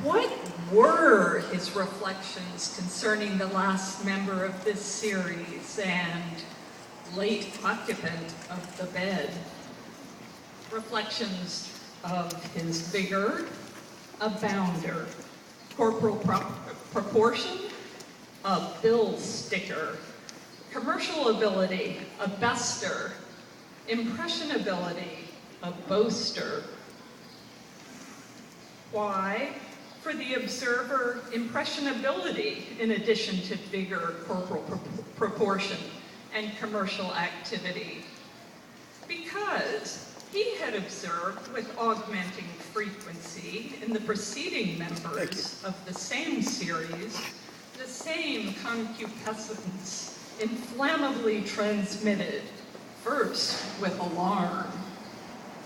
What were his reflections concerning the last member of this series and late occupant of the bed? Reflections of his vigor, a bounder, corporal proportion, a bill sticker, commercial ability, a bester, impressionability, a boaster. Why? For the observer, impressionability in addition to vigor, corporal proportion, and commercial activity. Because he had observed with augmenting frequency in the preceding members of the same series, the same concupiscence inflammably transmitted, first with alarm,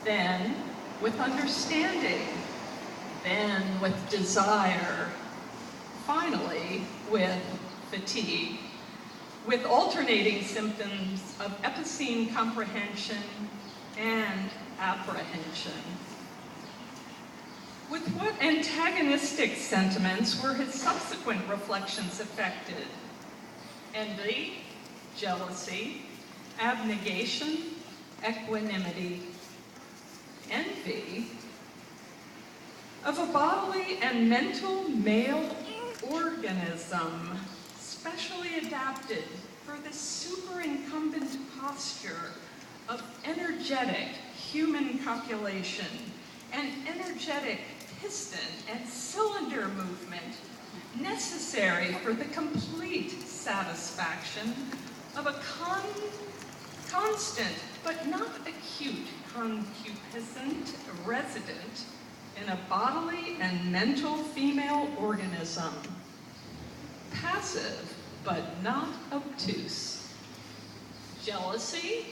then with understanding, then with desire, finally with fatigue, with alternating symptoms of epicene comprehension and apprehension. With what antagonistic sentiments were his subsequent reflections affected? Envy, jealousy, abnegation, equanimity. Envy of a bodily and mental male organism specially adapted for the superincumbent posture of energetic human copulation and energetic piston and cylinder movement necessary for the complete satisfaction of a constant but not acute concupiscent resident in a bodily and mental female organism, passive but not obtuse. Jealousy,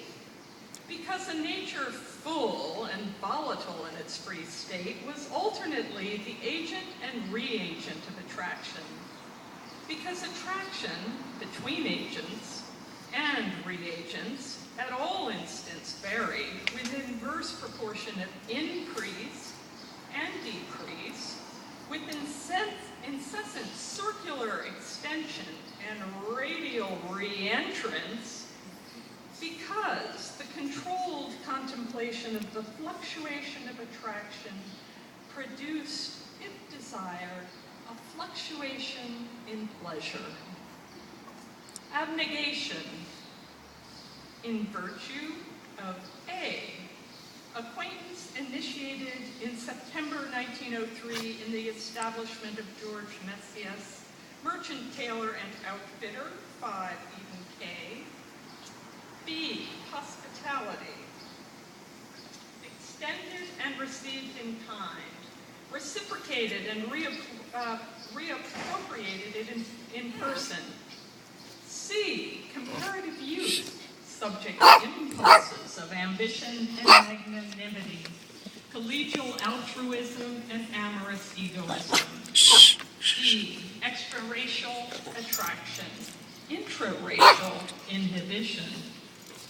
because a nature full and volatile in its free state was alternately the agent and reagent of attraction. Because attraction between agents and reagents at all instants varied with inverse proportion of increase and decrease, with incessant circular extension and radial reentrance, because the controlled contemplation of the fluctuation of attraction produced, if desired, a fluctuation in pleasure. Abnegation, in virtue of A, acquaintance initiated in September 1903 in the establishment of George Messias, merchant, tailor, and outfitter, 5 Eden K. B, hospitality, extended and received in kind, reciprocated and reappropriated it in person. C, comparative youth, subject to impulses of ambition and magnanimity, collegial altruism and amorous egoism. D, extraracial attraction, intraracial inhibition,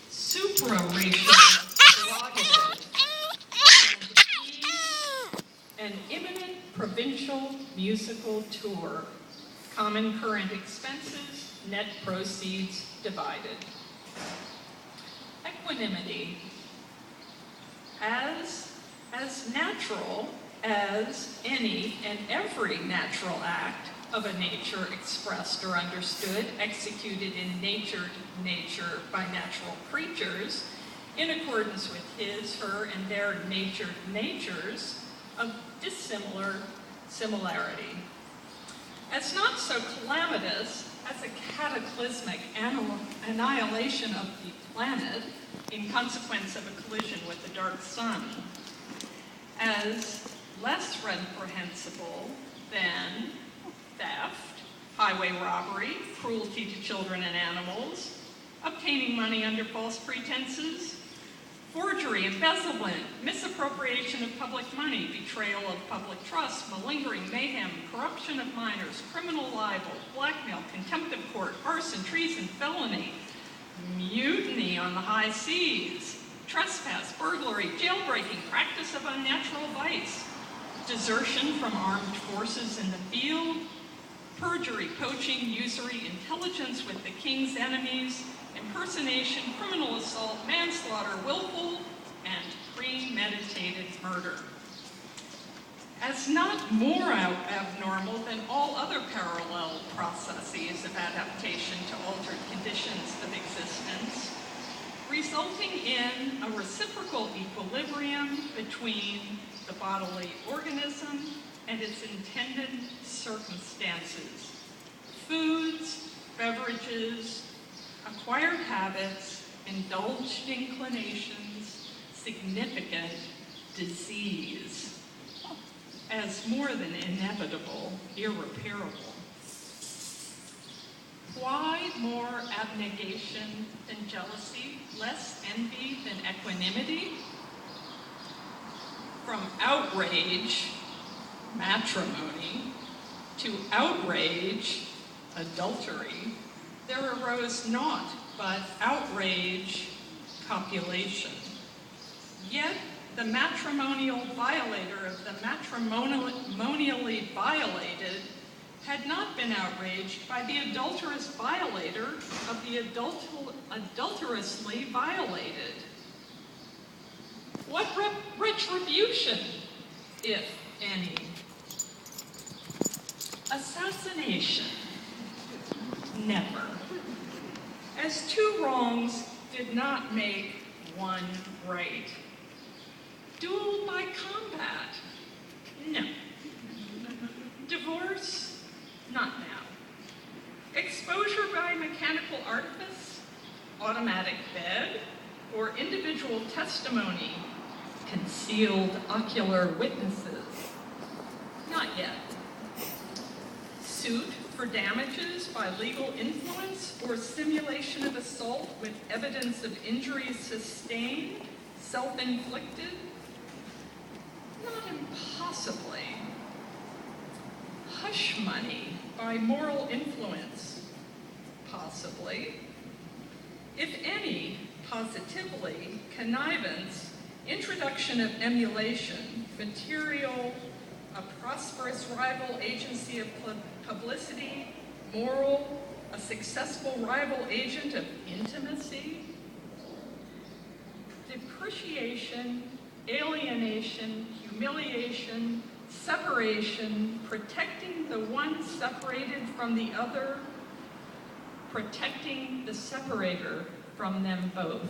supraracial prerogative, and E, an imminent provincial musical tour, common current expenses, net proceeds divided. Equanimity, as natural as any and every natural act of a nature expressed or understood, executed in nature by natural creatures, in accordance with his, her, and their natures of dissimilar similarity. As not so calamitous as a cataclysmic annihilation of the planet in consequence of a collision with the dark sun, as less reprehensible than theft, highway robbery, cruelty to children and animals, obtaining money under false pretenses, forgery, embezzlement, misappropriation of public money, betrayal of public trust, malingering, mayhem, corruption of minors, criminal libel, blackmail, contempt of court, arson, treason, felony, mutiny on the high seas, trespass, burglary, jailbreaking, practice of unnatural vice, desertion from armed forces in the field, perjury, poaching, usury, intelligence with the king's enemies, impersonation, criminal assault, manslaughter, willful, and premeditated murder. As not more abnormal than all other parallel processes of adaptation to altered conditions of existence, resulting in a reciprocal equilibrium between the bodily organism and its intended circumstances, foods, beverages, acquired habits, indulged inclinations, significant disease, as more than inevitable, irreparable. Why more abnegation than jealousy, less envy than equanimity? From outrage, matrimony, to outrage, adultery, there arose naught but outrage, copulation. Yet the matrimonial violator of the matrimonially violated had not been outraged by the adulterous violator of the adulterously violated. What retribution, if any? Assassination? Never. As two wrongs did not make one right. Duel by combat? No. Divorce? Not now. Exposure by mechanical artifice? Automatic bed? Or individual testimony? Concealed ocular witnesses? Not yet. Suit for damages by legal influence or simulation of assault with evidence of injuries sustained, self-inflicted? Not impossibly. Hush money by moral influence? Possibly. If any, positively, connivance, introduction of emulation, material, a prosperous rival agency of publicity, moral, a successful rival agent of intimacy, depreciation, alienation, humiliation, separation, protecting the one separated from the other, protecting the separator from them both.